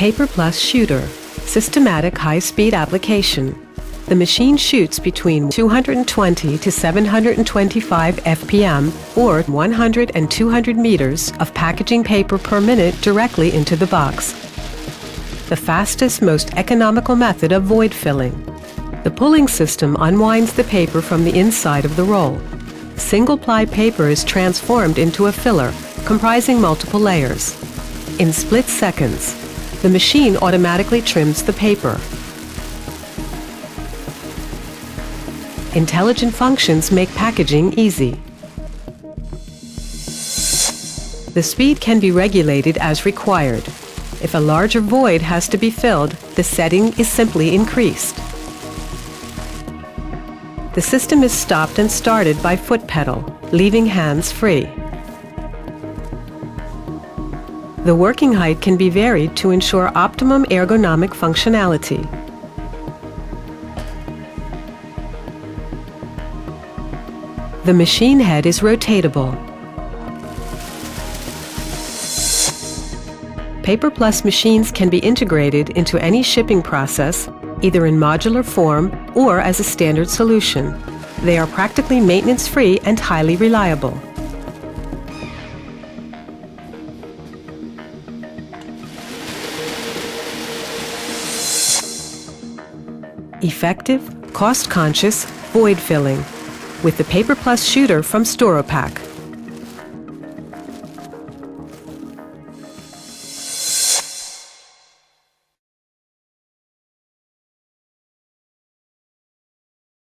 PAPERplus Shooter, systematic high-speed application. The machine shoots between 220 to 725 FPM or 100 and 200 meters of packaging paper per minute directly into the box. The fastest, most economical method of void filling. The pulling system unwinds the paper from the inside of the roll. Single-ply paper is transformed into a filler comprising multiple layers. In split seconds, the machine automatically trims the paper. Intelligent functions make packaging easy. The speed can be regulated as required. If a larger void has to be filled, the setting is simply increased. The system is stopped and started by foot pedal, leaving hands free. The working height can be varied to ensure optimum ergonomic functionality. The machine head is rotatable. PAPERplus machines can be integrated into any shipping process, either in modular form or as a standard solution. They are practically maintenance-free and highly reliable. Effective, cost-conscious void filling with the PAPERplus Shooter from Storopack.